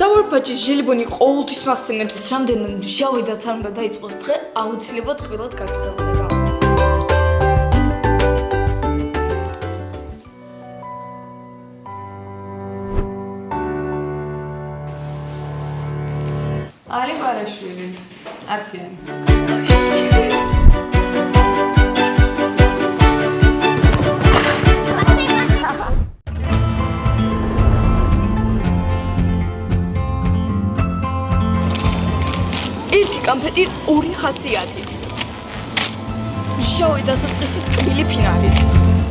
საურბაჭი ჟელიბონი ყოველთვის მახსენებს ის რამდენად მჟავედაც არ უნდა დაიწყოს დღე აუცილებლად კბილად გაგრძელდება. ალი ბარაშვილი 10-იანი. ერთი კამფეტი 2 ხასიათით. მჟავე დასაწყისით კბილი ფინალით.